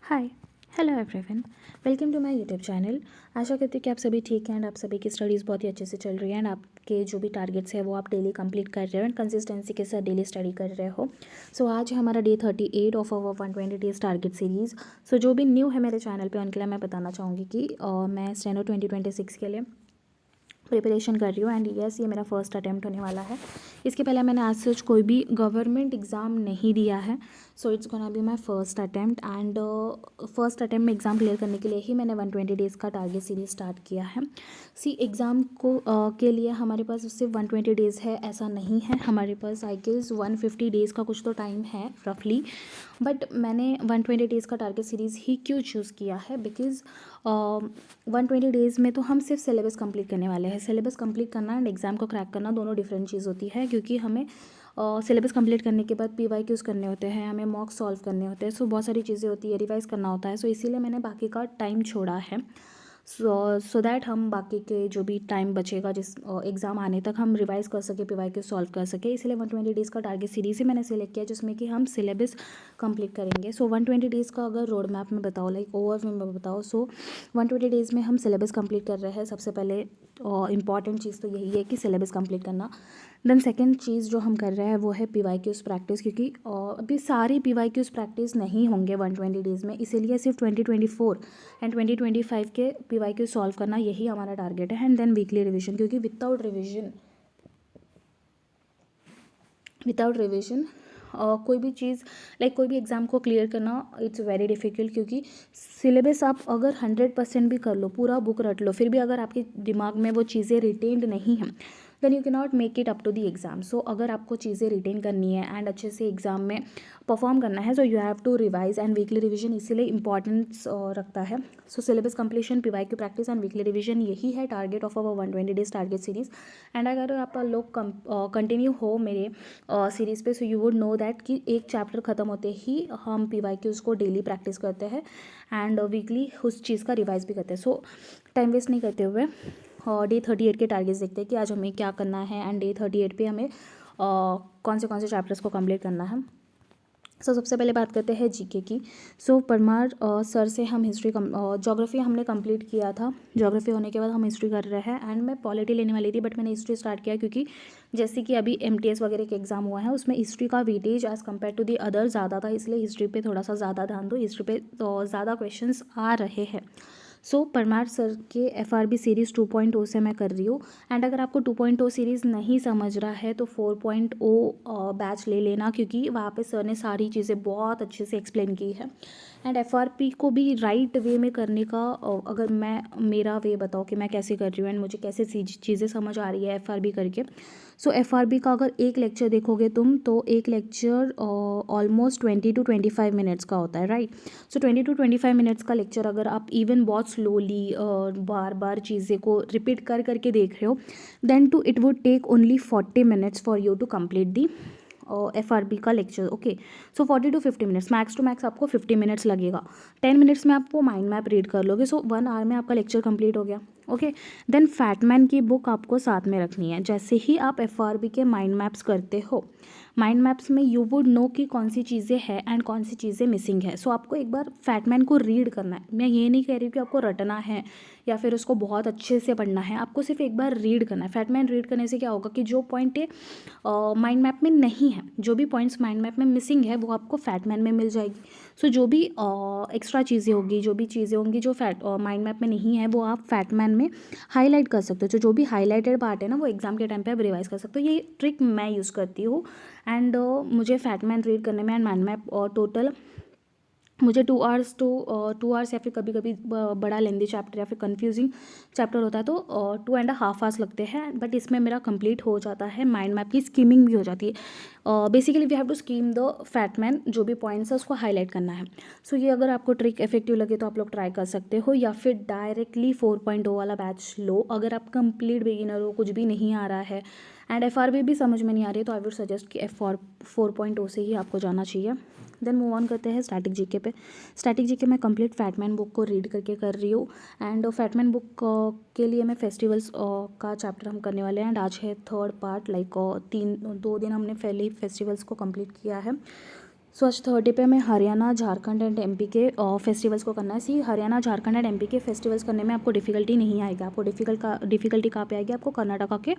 Hi, hello everyone, welcome to my YouTube channel. आशा करती हूँ कि आप सभी ठीक हैं एंड आप सभी की स्टडीज़ बहुत ही अच्छे से चल रही है एंड आपके जो भी टारगेट्स है वो आप डेली कंप्लीट कर रहे हो एंड कंसिस्टेंसी के साथ डेली स्टडी कर रहे हो। सो आज है हमारा day 38 of our 120 days target series. So जो भी न्यू है मेरे चैनल पे उनके लिए मैं बताना चाहूँगी कि मैं स्टेनो 2026 के लिए प्रिपरेशन कर रही हूँ एंड यस ये मेरा फर्स्ट अटैम्प्ट होने वाला है। इसके पहले मैंने आज सच कोई भी गवर्नमेंट एग्ज़ाम नहीं दिया है। So it's gonna be my first attempt and first attempt में एग्ज़ाम क्लियर करने के लिए ही मैंने 120 डेज़ का टारगेट सीरीज स्टार्ट किया है। सी एग्ज़ाम को के लिए हमारे पास सिर्फ 120 डेज़ है ऐसा नहीं है, हमारे पास आई गेस 150 डेज़ का कुछ तो टाइम है रफली। बट मैंने 120 डेज़ का टारगेट सीरीज़ ही क्यों चूज़ किया है, बिकॉज़ 120 डेज़ में तो हम सिर्फ सिलेबस कंप्लीट करने वाले हैं। सिलेबस कंप्लीट करना एंड एग्ज़ाम को क्रैक करना दोनों डिफरेंट चीज़ होती है, क्योंकि हमें सिलेबस कंप्लीट करने के बाद PYQs करने होते हैं, हमें मॉक सॉल्व करने होते हैं, सो बहुत सारी चीज़ें होती है, रिवाइज़ करना होता है। सो इसीलिए मैंने बाकी का टाइम छोड़ा है सो दैट हम बाकी के जो भी टाइम बचेगा जिस एग्ज़ाम आने तक हम रिवाइज़ कर सके, PYQ सॉल्व कर सके। इसलिए 120 डेज़ का टारगेट सीरीज़ ही मैंने सेलेक्ट किया जिसमें कि हम सिलेबस कंप्लीट करेंगे। सो 120 डेज़ का अगर रोड मैप में बताओ, लाइक ओवरव्यू में बताओ, सो 120 डेज़ में हम सिलेबस कंप्लीट कर रहे हैं। सबसे पहले इंपॉर्टेंट चीज़ तो यही है कि सिलेबस कंप्लीट करना। देन सेकेंड चीज़ जो हम कर रहे हैं वो है PYQs प्रैक्टिस, क्योंकि अभी सारी PYQs प्रैक्टिस नहीं होंगे 120 डेज़ में, इसीलिए सिर्फ 2024 एंड 2025 के PYQ सॉल्व करना यही हमारा टारगेट है। एंड देन वीकली रिविजन, क्योंकि विदाउट रिविजन कोई भी चीज़ लाइक कोई भी एग्ज़ाम को क्लियर करना इट्स वेरी डिफ़िकल्ट, क्योंकि सिलेबस आप अगर 100% भी कर लो, पूरा बुक रट लो, फिर भी अगर आपके दिमाग में वो चीज़ें रिटेन्ड नहीं हैं, then you can not make it up to the exam. So अगर आपको चीज़ें रिटेन करनी है एंड अच्छे से एग्ज़ाम में परफॉर्म करना है, so you have to revise and weekly revision इसीलिए इंपॉर्टेंस रखता है। So syllabus completion, PYQ practice and weekly revision यही है target of our 120 days target series. And अगर आप लोग कंटिन्यू हो मेरे सीरीज़ पे, so you would know that कि एक चैप्टर ख़त्म होते ही हम PYQs को डेली प्रैक्टिस करते हैं एंड वीकली उस चीज़ का रिवाइज भी करते हैं। सो टाइम वेस्ट नहीं करते हुए डे 38 के टारगेट्स देखते हैं कि आज हमें क्या करना है एंड डे 38 पे हमें कौन से चैप्टर्स को कंप्लीट करना है। सो सबसे पहले बात करते हैं जीके की। सो परमार सर से हम ज्योग्राफी हमने कंप्लीट किया था। ज्योग्राफी होने के बाद हम हिस्ट्री कर रहे हैं एंड मैं पॉलिटी लेने वाली थी, बट मैंने हिस्ट्री स्टार्ट किया क्योंकि जैसे कि अभी MTS वगैरह के एग्जाम हुआ है उसमें हिस्ट्री का weightage as compared to the other ज़्यादा था, इसलिए हिस्ट्री पे थोड़ा सा ज़्यादा ध्यान दो, हिस्ट्री पे तो ज़्यादा क्वेश्चंस आ रहे हैं। सो परमार सर के FRB सीरीज़ 2.0 से मैं कर रही हूँ। एंड अगर आपको 2.0 सीरीज़ नहीं समझ रहा है तो 4.0 बैच ले लेना, क्योंकि वहाँ पे सर ने सारी चीज़ें बहुत अच्छे से एक्सप्लेन की है। एंड FRP को भी राइट वे में करने का अगर मैं मेरा वे बताऊँ कि मैं कैसे कर रही हूँ एंड मुझे कैसे चीज़ें समझ आ रही है FRB करके। सो FRB का अगर एक लेक्चर देखोगे तुम तो एक लेक्चर ऑलमोस्ट 20 to 25 मिनट्स का होता है, राइट। सो 20 to 25 मिनट्स का लेक्चर अगर आप इवन बहुत स्लोली बार बार चीज़ें को रिपीट कर करके देख रहे हो, then too it would take only 40 minutes for you to complete the FRB का lecture. Okay, so 40 to 50 minutes, max to max आपको 50 मिनट्स लगेगा। 10 मिनट्स में आप वो माइंड मैप रीड कर लोगे, सो 1 आवर में आपका लेक्चर कंप्लीट हो गया। ओके, देन फैटमैन की बुक आपको साथ में रखनी है। जैसे ही आप FRB के माइंड मैप्स करते हो, माइंड मैप्स में यू वुड नो कि कौन सी चीज़ें हैं एंड कौन सी चीज़ें मिसिंग है। सो आपको एक बार फैटमैन को रीड करना है। मैं ये नहीं कह रही हूँ कि आपको रटना है या फिर उसको बहुत अच्छे से पढ़ना है, आपको सिर्फ एक बार रीड करना है। फैटमैन रीड करने से क्या होगा कि जो पॉइंट माइंड मैप में नहीं है, जो भी पॉइंट्स माइंड मैप में मिसिंग है वो आपको फैटमैन में मिल जाएगी। सो जो भी एक्स्ट्रा चीज़ें होगी, जो भी चीज़ें होंगी जो माइंड मैप में नहीं है, वो आप फैटमैन में हाईलाइट कर सकते हो। जो भी हाईलाइटेड पार्ट है ना, वो एग्जाम के टाइम पे आप रिवाइज कर सकते हो। ये ट्रिक मैं यूज़ करती हूँ एंड मुझे फैटमैन रीड करने में एंड माइंड मैप टोटल मुझे 2 आवर्स या फिर कभी कभी बड़ा लेंदी चैप्टर या फिर कंफ्यूजिंग चैप्टर होता है तो 2.5 आवर्स लगते हैं, बट इसमें मेरा कंप्लीट हो जाता है। माइंड मैप की स्कीमिंग भी हो जाती है। Basically we have to skim the fatman, जो भी पॉइंट्स है उसको हाईलाइट करना है। सो ये अगर आपको ट्रिक इफेक्टिव लगे तो आप लोग ट्राई कर सकते हो, या फिर डायरेक्टली 4.0 वाला बैच लो। अगर आप कंप्लीट बिगिनर हो, कुछ भी नहीं आ रहा है एंड FRB भी समझ में नहीं आ रही है, तो आई वुड सजेस्ट कि 4.0 से ही आपको जाना चाहिए। देन मूव ऑन करते हैं स्टैटिक जीके पे। स्टैटिक जीके मैं कंप्लीट फैटमैन बुक को रीड करके कर रही हूँ एंड फैटमैन बुक के लिए मैं फेस्टिवल्स का चैप्टर हम करने वाले हैं एंड आज है थर्ड पार्ट, लाइक 2 दिन हमने पहले ही फेस्टिवल्स को कंप्लीट किया है। सो आज 30 पे हमें हरियाणा, झारखंड एंड एमपी के फेस्टिवल्स को करना है। सी हरियाणा, झारखंड एंड एमपी के फेस्टिवल्स करने में आपको डिफ़िकल्टी नहीं आएगी। आपको डिफ़िकल्टी कहाँ पे आएगी? आपको कर्नाटका के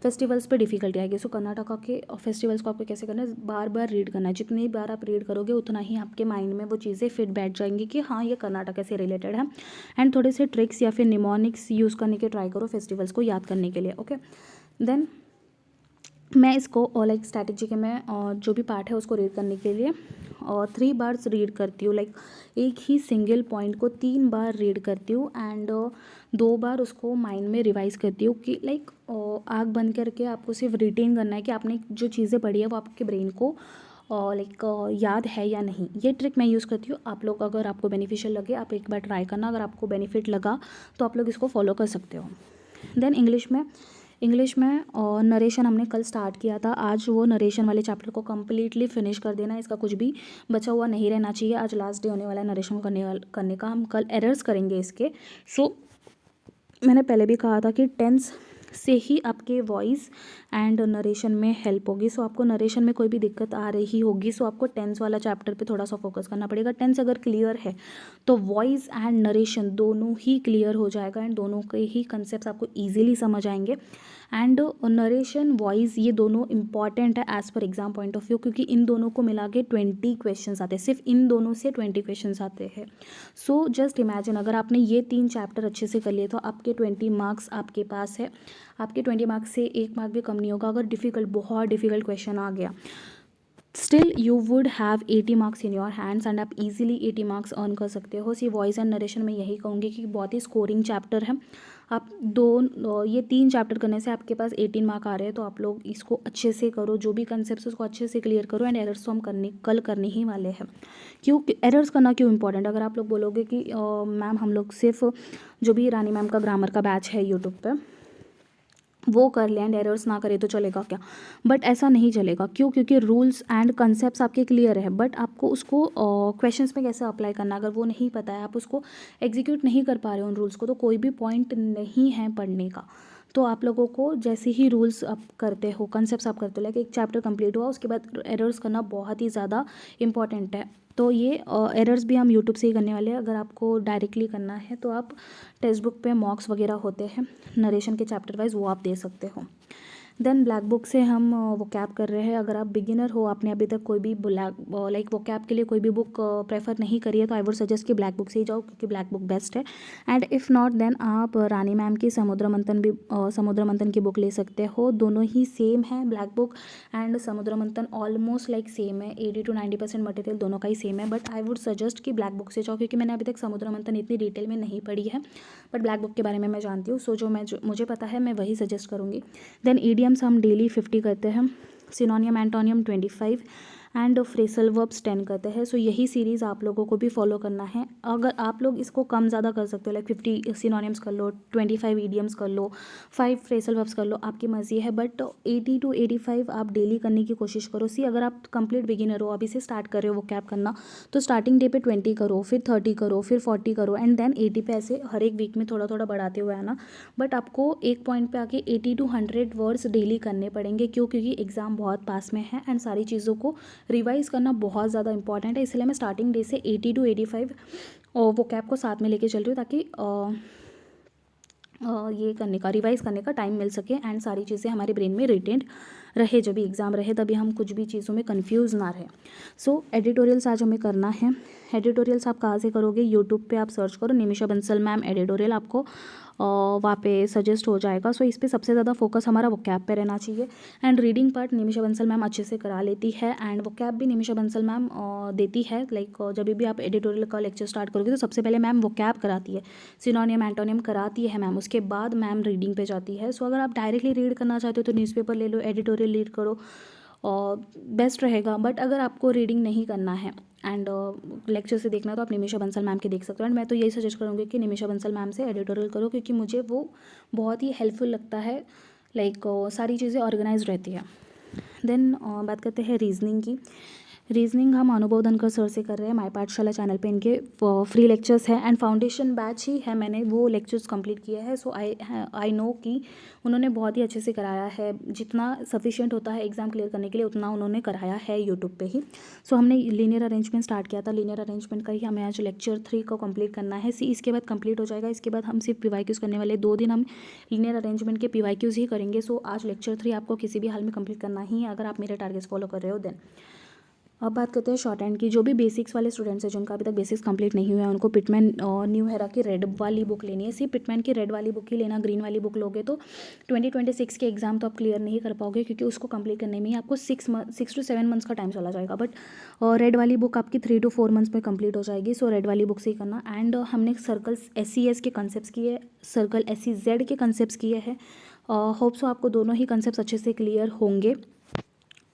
फेस्टिवल्स पे डिफ़िकल्टी आएगी। सो कर्नाटका के फेस्टिवल्स को आपको कैसे करना है? बार बार रीड करना है। जितनी बार आप रीड करोगे उतना ही आपके माइंड में वो चीज़ें फिट बैठ जाएंगी कि हाँ ये कर्नाटका से रिलेटेड है। एंड थोड़े से ट्रिक्स या फिर निमोनिक्स यूज़ करने के ट्राई करो फेस्टिवल्स को याद करने के लिए। ओके, देन मैं इसको लाइक स्ट्रैटेजी के मैं जो भी पार्ट है उसको रीड करने के लिए 3 बार्स रीड करती हूँ। लाइक एक ही सिंगल पॉइंट को 3 बार रीड करती हूँ एंड 2 बार उसको माइंड में रिवाइज करती हूँ कि लाइक आँख बंद करके आपको सिर्फ रिटेन करना है कि आपने जो चीज़ें पढ़ी है वो आपके ब्रेन को लाइक याद है या नहीं। ये ट्रिक मैं यूज़ करती हूँ। आप लोग अगर आपको बेनिफिशियल लगे आप एक बार ट्राई करना। अगर आपको बेनिफिट लगा तो आप लोग इसको फॉलो कर सकते हो। देन इंग्लिश में और नरेशन हमने कल स्टार्ट किया था। आज वो नरेशन वाले चैप्टर को कम्प्लीटली फिनिश कर देना है। इसका कुछ भी बचा हुआ नहीं रहना चाहिए। आज लास्ट डे होने वाला है नरेशन करने का। हम कल एरर्स करेंगे इसके। सो मैंने पहले भी कहा था कि टेंस से ही आपके वॉइस एंड नरेशन में हेल्प होगी। सो आपको नरेशन में कोई भी दिक्कत आ रही होगी सो आपको टेंस वाला चैप्टर पे थोड़ा सा फोकस करना पड़ेगा। टेंस अगर क्लियर है तो वॉइस एंड नरेशन दोनों ही क्लियर हो जाएगा एंड दोनों के ही कंसेप्ट आपको ईजिली समझ आएंगे। एंड नरेशन वॉइस ये दोनों इंपॉर्टेंट है as per exam point of view, क्योंकि इन दोनों को मिला के 20 क्वेश्चन आते हैं। सिर्फ इन दोनों से 20 क्वेश्चन आते हैं। सो जस्ट इमेजिन अगर आपने ये 3 चैप्टर अच्छे से कर लिए तो आपके 20 मार्क्स आपके पास है। आपके 20 मार्क्स से 1 मार्क भी कम नहीं होगा। अगर बहुत डिफिकल्ट क्वेश्चन आ गया still you would have 80 marks in your hands and आप इजीली 80 मार्क्स अर्न कर सकते हो। सी वॉइस एंड नरेशन में यही कहूँगी कि बहुत ही स्कोरिंग चैप्टर है। आप ये 3 चैप्टर करने से आपके पास 18 मार्क आ रहे हैं तो आप लोग इसको अच्छे से करो। जो भी कंसेप्ट उसको अच्छे से क्लियर करो एंड एरर्स तो हम कल करने ही वाले हैं। क्यों एरर्स करना क्यों इंपॉर्टेंट? अगर आप लोग बोलोगे कि मैम हम लोग सिर्फ जो भी रानी मैम का ग्रामर का बैच है यूट्यूब पर वो कर लें एंड एरर्स ना करें तो चलेगा क्या? बट ऐसा नहीं चलेगा। क्यों? क्योंकि रूल्स एंड कंसेप्ट्स आपके क्लियर है बट आपको उसको क्वेश्चंस में कैसे अप्लाई करना अगर वो नहीं पता है, आप उसको एग्जीक्यूट नहीं कर पा रहे हो उन रूल्स को, तो कोई भी पॉइंट नहीं है पढ़ने का। तो आप लोगों को जैसे ही रूल्स आप करते हो, कंसेप्ट्स आप करते हो, लाइक एक चैप्टर कंप्लीट हुआ उसके बाद एरर्स करना बहुत ही ज़्यादा इंपॉर्टेंट है। तो ये एरर्स भी हम यूट्यूब से ही करने वाले हैं। अगर आपको डायरेक्टली करना है तो आप टेक्स्ट बुक पे मॉक्स वगैरह होते हैं नरेशन के चैप्टर वाइज, वो आप दे सकते हो। देन ब्लैक बुक से हम वो कैप कर रहे हैं। अगर आप बिगिनर हो, आपने अभी तक कोई भी लाइक वो कैप के लिए कोई भी बुक प्रेफर नहीं करी है तो आई वुड सजेस्ट कि ब्लैक बुक से ही जाओ क्योंकि ब्लैक बुक बेस्ट है। एंड इफ़ नॉट देन आप रानी मैम की समुद्र मंथन की बुक ले सकते हो। दोनों ही सेम है, ब्लैक बुक एंड समुद्र मंथन ऑलमोस्ट लाइक सेम है। 80 to 90% मटेरियल दोनों का ही सेम है बट आई वुड सजेस्ट कि ब्लैक बुक से जाओ क्योंकि मैंने अभी तक समुद्र मंथन इतनी डिटेल में नहीं पढ़ी है बट ब्लैक बुक के बारे में मैं जानती हूँ। सो जो मुझे पता है मैं वही सजेस्ट करूँगी। देन ईडियम्स हम डेली 50 करते हैं, सिनोनियम एंटोनियम 25 एंड फ्रेसल वर्ब्स 10 करते हैं। सो यही सीरीज़ आप लोगों को भी फॉलो करना है। अगर आप लोग इसको कम ज़्यादा कर सकते हो, लाइक 50 सिनोनियम्स कर लो, 25 ईडियम्स कर लो, 5 फ्रेसल वर्ब्स कर लो, आपकी मर्जी है बट 80 to 85 आप डेली करने की कोशिश करो। सी अगर आप कंप्लीट बिगिनर हो, अभी से स्टार्ट कर रहे हो वो कैप करना, तो स्टार्टिंग डे पे 20 करो, फिर 30 करो, फिर 40 करो एंड देन 80 पे ऐसे हर एक वीक में थोड़ा थोड़ा बढ़ाते हुए आना। बट आपको एक पॉइंट पे आके 80 to 100 वर्ड्स डेली करने पड़ेंगे। क्यों? क्योंकि एग्ज़ाम बहुत पास में है एंड सारी चीज़ों को रिवाइज़ करना बहुत ज़्यादा इंपॉर्टेंट है। इसलिए मैं स्टार्टिंग डे से 80 to 85 वो कैप को साथ में लेके चल रही हूँ ताकि ये करने का रिवाइज़ करने का टाइम मिल सके एंड सारी चीज़ें हमारे ब्रेन में रिटेंड रहे। जब भी एग्ज़ाम रहे तभी हम कुछ भी चीज़ों में कंफ्यूज ना रहे। सो एडिटोरियल्स आज हमें करना है। एडिटोरियल्स आप कहाँ से करोगे? यूट्यूब पे आप सर्च करो निमिषा बंसल मैम एडिटोरियल, आपको वहाँ पे सजेस्ट हो जाएगा। सो इस पर सबसे ज़्यादा फोकस हमारा वो कैप पे रहना चाहिए and reading part Nimisha Bansal ma'am अच्छे से करा लेती है एंड वो कैप भी निमिषा बंसल मैम देती है। लाइक जब भी आप एडिटोरियल का लेक्चर स्टार्ट करोगे तो सबसे पहले मैम वो कैप कराती है, सिनोनियम एंटोनियम कराती है मैम, उसके बाद मैम रीडिंग पे जाती है। सो अगर आप डायरेक्टली रीड करना चाहते हो तो न्यूज़पेपर ले लो, एडिटोरियल रीड करो और बेस्ट रहेगा। बट अगर आपको रीडिंग नहीं करना है एंड लेक्चर से देखना तो आप निमिषा बंसल मैम के देख सकते हो एंड मैं तो यही सजेस्ट करूँगी कि निमिषा बंसल मैम से एडिटोरियल करो क्योंकि मुझे वो बहुत ही हेल्पफुल लगता है। लाइक सारी चीज़ें ऑर्गेनाइज रहती है। देन बात करते हैं रीजनिंग की। रीजनिंग हम अनुभव धनकर सर से कर रहे हैं माय पाठशाला चैनल पे, इनके फ्री लेक्चर्स हैं एंड फाउंडेशन बैच ही है, मैंने वो लेक्चर्स कंप्लीट किया है। सो आई नो कि उन्होंने बहुत ही अच्छे से कराया है, जितना सफिशिएंट होता है एग्ज़ाम क्लियर करने के लिए उतना उन्होंने कराया है यूट्यूब पे ही। सो हमने लीनियर अरेंजमेंट स्टार्ट किया था, लीनियर अरेंजमेंट का ही हमें आज लेक्चर 3 को कंप्लीट करना है। इसके बाद कंप्लीट हो जाएगा, इसके बाद हम सिर्फ PYQs करने वाले, 2 दिन हम लीनियर अरेंजमेंट के PYQs ही करेंगे। सो आज लेक्चर 3 आपको किसी भी हाल में कंप्लीट करना ही है अगर आप मेरे टारगेट्स फॉलो कर रहे हो देन। अब बात करते हैं शॉर्ट हैंड की। जो भी बेसिक्स वाले स्टूडेंट्स हैं जिनका अभी तक बेसिक्स कंप्लीट नहीं हुआ है उनको पिटमैन न्यू हेरा की रेड वाली बुक लेनी है। सिर्फ पिटमैन की रेड वाली बुक ही लेना, ग्रीन वाली बुक लोगे तो 2026 के एग्जाम तो आप क्लियर नहीं कर पाओगे, क्योंकि उसको कंप्लीट करने में ही आपको 6 to 7 मंथ्स का टाइम चला जाएगा। बट रेड वाली बुक आपकी 3 to 4 मंथ्स में कंप्लीट हो जाएगी। सो रेड वाली बुक से ही करना। एंड हमने सर्कल्स SES के कंसेप्ट किए, सर्कल SEZ के कंसेप्ट किए हैं। होप सो आपको दोनों ही कंसेप्ट अच्छे से क्लियर होंगे।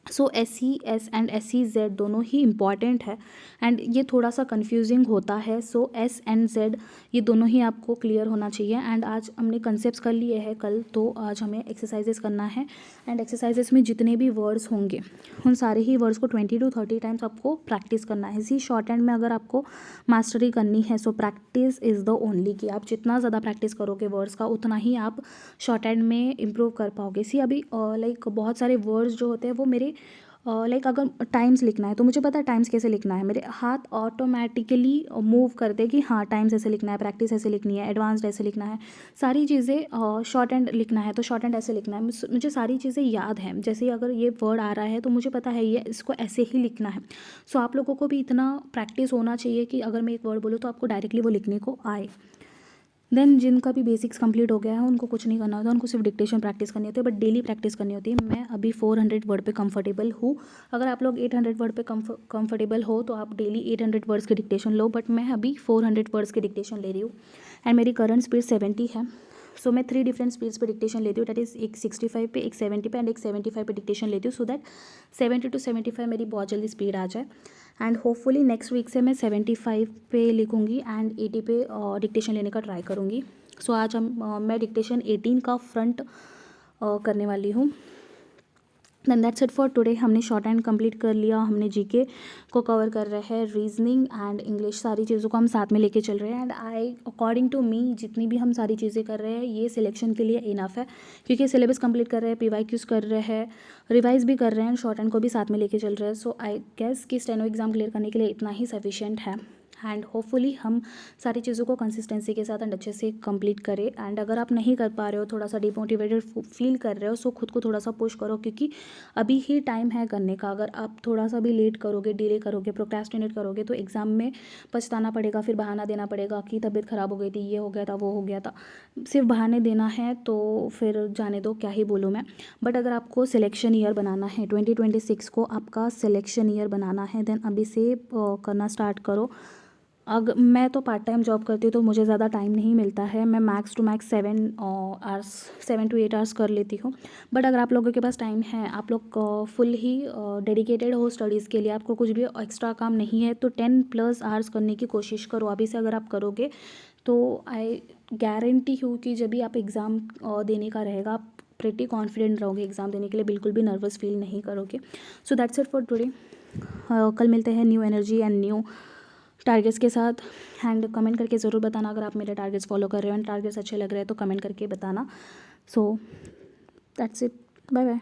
सो SES एंड SEZ दोनों ही इम्पॉर्टेंट है एंड ये थोड़ा सा कंफ्यूजिंग होता है। सो S एंड Z ये दोनों ही आपको क्लियर होना चाहिए। एंड आज हमने कंसेप्ट्स कर लिए हैं, कल तो आज हमें एक्सरसाइजेस करना है। एंड एक्सरसाइजेस में जितने भी वर्ड्स होंगे उन सारे ही वर्ड्स को 20 to 30 टाइम्स आपको प्रैक्टिस करना है। इसी शॉर्ट हैंड में अगर आपको मास्टरी करनी है so practice is the only की। आप जितना ज़्यादा प्रैक्टिस करोगे वर्ड्स का उतना ही आप शॉर्ट हैंड में इम्प्रूव कर पाओगे। सी अभी लाइक बहुत सारे वर्ड्स जो होते हैं वो मेरे लाइक अगर टाइम्स लिखना है तो मुझे पता है टाइम्स कैसे लिखना है, मेरे हाथ ऑटोमेटिकली मूव करते कि हाँ टाइम्स ऐसे लिखना है, प्रैक्टिस ऐसे लिखनी है, एडवांस्ड ऐसे लिखना है, सारी चीज़ें शॉर्ट हैंड लिखना है तो शॉर्ट हैंड ऐसे लिखना है। मुझे सारी चीज़ें याद हैं, जैसे अगर ये वर्ड आ रहा है तो मुझे पता है ये इसको ऐसे ही लिखना है। सो आप लोगों को भी इतना प्रैक्टिस होना चाहिए कि अगर मैं एक वर्ड बोलूँ तो आपको डायरेक्टली वो लिखने को आए। देन जिनका भी बेसिक्स कंप्लीट हो गया है उनको कुछ नहीं करना होता, उनको सिर्फ डिक्टेशन प्रैक्टिस करनी होती है, बट डेली प्रैक्टिस करनी होती है। मैं अभी 400 वर्ड पे कंफर्टेबल हूँ। अगर आप लोग 800 वर्ड पे कंफर्टेबल हो तो आप डेली 800 वर्ड्स की डिक्टेशन लो, बट मैं अभी 400 वर्ड्स की डिक्टेशन ले रही हूँ एंड मेरी करंट स्पीड 70 है। सो मैं 3 डिफरेंट स्पीड्स पे डिक्टेशन लेती हूँ, दैट इज़ एक 65 पे, एक 70 पे एंड एक 75 पे डिक्टेशन लेती हूँ, सो दैट 70 to 75 मेरी बहुत जल्दी स्पीड आ जाए। एंड होपफुली नेक्स्ट वीक से मैं 75 पे लिखूँगी एंड 80 पे डिक्टेशन लेने का ट्राई करूँगी। सो आज मैं डिक्टेशन 18 का फ्रंट करने वाली हूँ। Then that's it for today. हमने शॉर्ट हैंड कंप्लीट कर लिया, हमने GK को कवर कर रहे हैं, रीजनिंग एंड इंग्लिश सारी चीज़ों को हम साथ में लेके चल रहे हैं। एंड अकॉर्डिंग टू मी जितनी भी हम सारी चीज़ें कर रहे हैं ये सिलेक्शन के लिए इनफ है, क्योंकि सिलेबस कंप्लीट कर रहे हैं, PYQs कर रहे हैं, रिवाइज भी कर रहे हैं, शॉर्ट हैंड को भी साथ में लेके चल रहे हैं। सो आई गेस कि स्टेनो एग्जाम क्लियर करने के लिए इतना ही सफिशिएंट है। एंड होपफुली हम सारी चीज़ों को कंसिस्टेंसी के साथ एंड अच्छे से कंप्लीट करें। एंड अगर आप नहीं कर पा रहे हो, थोड़ा सा डिमोटिवेटेड फील कर रहे हो, सो खुद को थोड़ा सा पुश करो, क्योंकि अभी ही टाइम है करने का। अगर आप थोड़ा सा भी लेट करोगे, डिले करोगे, प्रोक्रेस्टिनेट करोगे तो एग्ज़ाम में पछताना पड़ेगा, फिर बहाना देना पड़ेगा कि तबीयत ख़राब हो गई थी, ये हो गया था, वो हो गया था। सिर्फ बहाने देना है तो फिर जाने दो, क्या ही बोलूँ मैं। बट अगर आपको सिलेक्शन ईयर बनाना है, 2026 को आपका सिलेक्शन ईयर बनाना है, देन अभी से करना स्टार्ट करो। अगर मैं तो पार्ट टाइम जॉब करती हूँ तो मुझे ज़्यादा टाइम नहीं मिलता है, मैं max to max 7 to 8 hours कर लेती हूँ। बट अगर आप लोगों के पास टाइम है, आप लोग फुल ही डेडिकेटेड हो स्टडीज़ के लिए, आपको कुछ भी एक्स्ट्रा काम नहीं है, तो 10+ आवर्स करने की कोशिश करो। अभी से अगर आप करोगे तो आई गारंटी हूँ कि जब भी आप एग्ज़ाम देने का रहेगा आप प्रेटी कॉन्फिडेंट रहोगे एग्ज़ाम देने के लिए, बिल्कुल भी नर्वस फील नहीं करोगे। सो दैट्स इट फॉर टुडे। कल मिलते हैं new energy and new targets के साथ। एंड कमेंट करके ज़रूर बताना अगर आप मेरे टारगेट्स फॉलो कर रहे हो एंड टारगेट्स अच्छे लग रहे हैं तो कमेंट करके बताना। So that's it, bye bye.